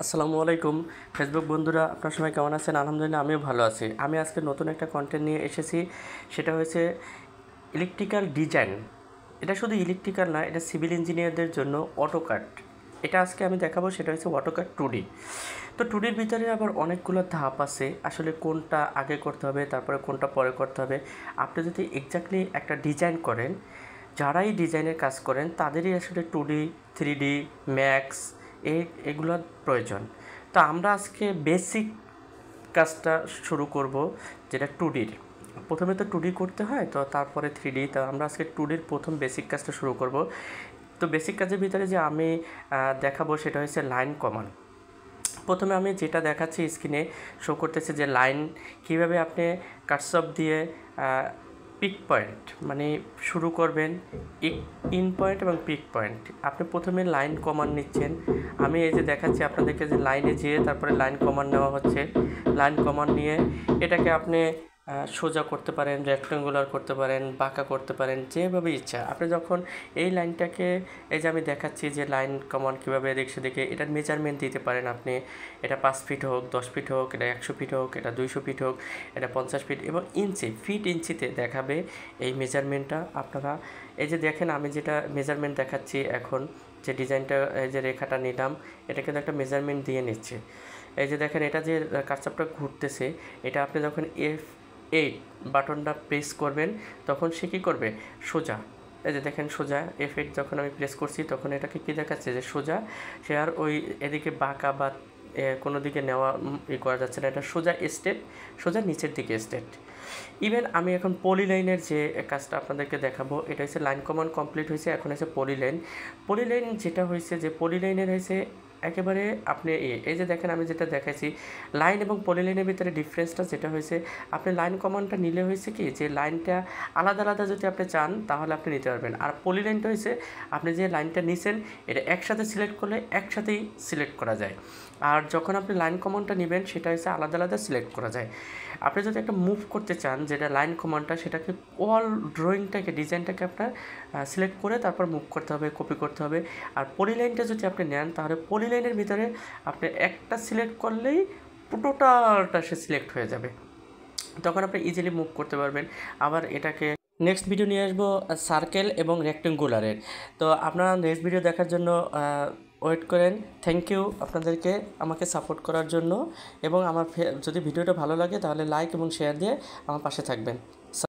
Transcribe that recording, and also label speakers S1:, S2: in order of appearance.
S1: আসসালামু আলাইকুম ফেসবুক বন্ধুরা, আপনার সবাই কেমন আছেন? আলহামদুলিল্লাহ, আমিও ভালো আছি। আমি আজকে নতুন একটা কন্টেন্ট নিয়ে এসেছি। সেটা হচ্ছে ইলেকট্রিক্যাল ডিজাইন। এটা শুধু ইলেকট্রিক্যাল না, এটা সিভিল ইঞ্জিনিয়ারদের জন্য অটোক্যাড। এটা আজকে আমি দেখাবো, সেটা হচ্ছে অটোক্যাড 2D। তো 2Dর ভিতরে আবার অনেকগুলো ধাপ আছে, আসলে কোনটা আগে করতে হবে তারপরে কোনটা পরে করতে হবে। আপনি যদি এক্স্যাক্টলি একটা ডিজাইন করেন, যারাই ডিজাইনের কাজ করেন তাদেরই আসলে 2D 3D ম্যাক্স এগুলোর প্রয়োজন। তো আমরা আজকে বেসিক কাজটা শুরু করব, যেটা 2Dর। প্রথমে তো 2D করতে হয়, তো তারপরে 3D। তো আমরা আজকে 2Dর প্রথম বেসিক কাজটা শুরু করব। তো বেসিক কাজের ভিতরে যে আমি দেখাবো সেটা হচ্ছে লাইন কমান্ড। প্রথমে আমি যেটা দেখাচ্ছি স্ক্রিনে শো করতেছে যে লাইন কীভাবে আপনি কাটসঅফ দিয়ে পিক পয়েন্ট মানে শুরু করবেন, ইন পয়েন্ট এবং পিক পয়েন্ট। আপনি প্রথমে লাইন কমান্ড নিচ্ছেন। আমি এই যে দেখাচ্ছি আপনাদেরকে যে লাইনে যেয়ে তারপরে লাইন কমান্ড নেওয়া হচ্ছে। লাইন কমান্ড নিয়ে এটাকে আপনি সোজা করতে পারেন, রেক্ট্যাঙ্গুলার করতে পারেন, বাঁকা করতে পারেন, যেভাবে ইচ্ছা। আপনি যখন এই লাইনটাকে, এই যে আমি দেখাচ্ছি যে লাইন কমান্ড কীভাবে এদিক সেদিকে, এটার মেজারমেন্ট দিতে পারেন আপনি। এটা 5 ফিট হোক, 10 ফিট হোক, এটা 100 ফিট হোক, এটা 200 ফিট হোক, এটা 50 ফিট এবং ফিট ইঞ্চিতে দেখাবে এই মেজারমেন্টটা। আপনারা এই যে দেখেন, আমি যেটা মেজারমেন্ট দেখাচ্ছি এখন, যে ডিজাইনটা, এই যে রেখাটা নিলাম, এটা কিন্তু একটা মেজারমেন্ট দিয়ে নিচ্ছে। এই যে দেখেন, এটা যে কার্সরটা ঘুরতেছে, এটা আপনি যখন F8 বাটনটা প্রেস করবেন তখন সে কী করবে, সোজা। এই যে দেখেন সোজা, F8 যখন আমি প্রেস করছি তখন এটাকে কী দেখাচ্ছে, যে সোজা। সে আর ওই এদিকে বাঁকা বা কোনো দিকে নেওয়া করা যাচ্ছে না, এটা সোজা স্টেট, সোজা নিচের দিকে স্টেট। ইভেন আমি এখন পলিলাইনের যে কাজটা আপনাদেরকে দেখাবো, এটা হচ্ছে লাইন কমান্ড কমপ্লিট হয়েছে। এখন হচ্ছে পলিলাইন। পলিলাইন যেটা হয়েছে, যে পলিলাইনের হয়েছে একেবারে আপনি এই যে দেখেন, আমি যেটা দেখাইছি লাইন এবং পলিলাইনের ভিতরে ডিফারেন্সটা যেটা হয়েছে, আপনি লাইন কমান্ডটা নিলে হয়েছে কি, যে লাইনটা আলাদা আলাদা যদি আপনি চান তাহলে আপনি নিতে পারবেন। আর পলিলাইনটা হয়েছে আপনি যে লাইনটা নিছেন এটা একসাথে সিলেক্ট করলে একসাথেই সিলেক্ট করা যায়। আর যখন আপনি লাইন কমান্ডটা নেবেন সেটা হচ্ছে আলাদা আলাদা সিলেক্ট করা যায়। আপনি যদি একটা মুভ করতে চান, যেটা লাইন কমান্ডটা, সেটাকে অল ড্রয়িংটাকে, ডিজাইনটাকে আপনার সিলেক্ট করে তারপর মুভ করতে হবে, কপি করতে হবে। আর পলিলাইনটা যদি আপনি নেন তাহলে পলিলাইনের ভিতরে আপনি একটা সিলেক্ট করলেই টোটালটা সে সিলেক্ট হয়ে যাবে, তখন আপনি ইজিলি মুভ করতে পারবেন। আবার এটাকে নেক্সট ভিডিও নিয়ে আসবো সার্কেল এবং রেক্টেঙ্গুলারের। তো আপনারা নেক্সট ভিডিও দেখার জন্য ওয়েট করেন। থ্যাংক ইউ আপনাদেরকে আমাকে সাপোর্ট করার জন্য, এবং আমার যদি ভিডিওটা ভালো লাগে তাহলে লাইক এবং শেয়ার দিয়ে আমার পাশে থাকবেন।